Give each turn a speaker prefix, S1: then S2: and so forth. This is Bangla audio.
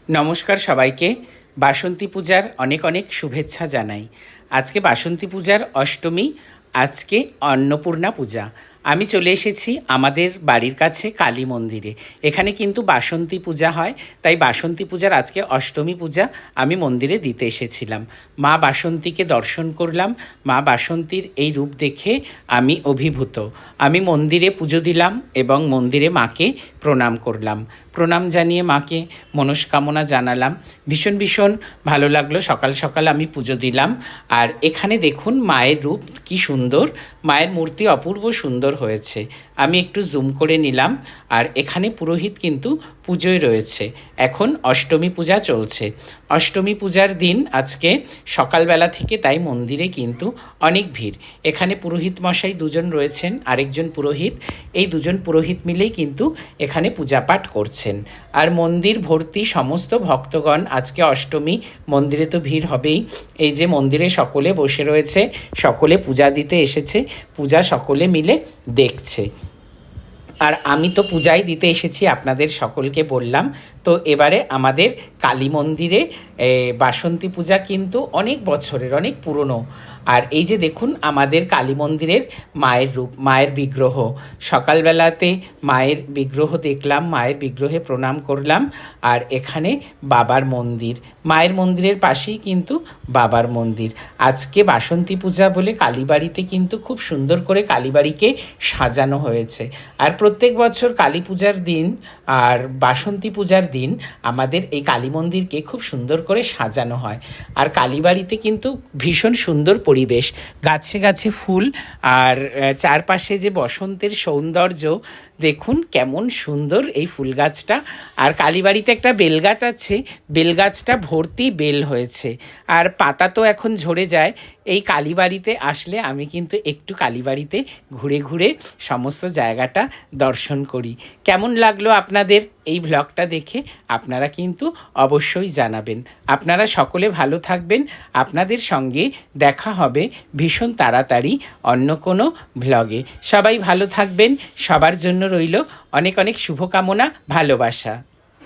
S1: নমস্কার সবাইকে। বাসন্তী পূজার অনেক অনেক শুভেচ্ছা জানাই। আজকে বাসন্তী পূজার অষ্টমী, আজকে অন্নপূর্ণা পূজা। আমি চলে এসেছি আমাদের বাড়ির কাছে কালী মন্দিরে। এখানে কিন্তু বাসন্তী পূজা হয়, তাই বাসন্তী পূজার আজকে অষ্টমী পূজা আমি মন্দিরে দিতে এসেছিলাম। মা বাসন্তীকে দর্শন করলাম। মা বাসন্তীর এই রূপ দেখে আমি অভিভূত। আমি মন্দিরে পুজো দিলাম এবং মন্দিরে মাকে প্রণাম করলাম। প্রণাম জানিয়ে মাকে মনস্কামনা জানালাম। ভীষণ ভীষণ ভালো লাগলো। সকাল সকাল আমি পুজো দিলাম। আর এখানে দেখুন মায়ের রূপ কি সুন্দর, মায়ের মূর্তি অপূর্ব সুন্দর হয়েছে। আমি একটু জুম করে নিলাম। আর এখানে পুরোহিত কিন্তু পুজোয় রয়েছে। এখন অষ্টমী পূজা চলছে। অষ্টমী পূজার দিন আজকে সকালবেলা থেকে, তাই মন্দিরে কিন্তু অনেক ভিড়। এখানে পুরোহিত মশাই দুজন রয়েছেন, আরেকজন পুরোহিত। এই দুজন পুরোহিত মিলেই কিন্তু এখানে পূজাপাঠ করছেন। আর মন্দির ভর্তি সমস্ত ভক্তগণ। আজকে অষ্টমী, মন্দিরে তো ভিড় হবেই। এই যে মন্দিরে সকলে বসে রয়েছে, সকলে পূজা দিতে এসেছে, পূজা সকলে মিলে দেখছে। আর আমি তো পূজাই দিতে এসেছি, আপনাদের সকলকে বললাম। তো এবারে আমাদের কালী মন্দিরে বাসন্তী পূজা কিন্তু অনেক বছরের, অনেক পুরনো। আর এই যে দেখুন আমাদের কালী মন্দিরের মায়ের রূপ, মায়ের বিগ্রহ। সকালবেলাতে মায়ের বিগ্রহ দেখলাম, মায়ের বিগ্রহে প্রণাম করলাম। আর এখানে বাবার মন্দির, মায়ের মন্দিরের পাশেই কিন্তু বাবার মন্দির। আজকে বাসন্তী পূজা বলে কালীবাড়িতে কিন্তু খুব সুন্দর করে কালীবাড়িকে সাজানো হয়েছে। আর প্রত্যেক বছর কালী পূজার দিন আর বাসন্তী পূজার দিন আমাদের এই কালী মন্দিরকে খুব সুন্দর করে সাজানো হয়। আর কালীবাড়িতে কিন্তু ভীষণ সুন্দর পরিবেশ, গাছে গাছে ফুল। আর চারপাশে যে বসন্তের সৌন্দর্য দেখুন কেমন সুন্দর এই ফুল গাছটা। আর কালীবাড়িতে একটা বেলগাছ আছে, বেলগাছটা ভর্তি বেল হয়েছে। আর পাতা তো এখন ঝরে যায়। এই কালীবাড়িতে আসলে আমি কিন্তু একটু কালীবাড়িতে ঘুরে ঘুরে সমস্ত জায়গাটা দর্শন করি। কেমন লাগলো আপনাদের এই ভ্লগটা দেখে আপনারা কিন্তু অবশ্যই জানাবেন। আপনারা সকলে ভালো থাকবেন। আপনাদের সঙ্গে দেখা হবে ভীষণ তাড়াতাড়ি অন্য কোনো ভ্লগে। সবাই ভালো থাকবেন। সবার জন্য রইল অনেক অনেক শুভকামনা, ভালোবাসা।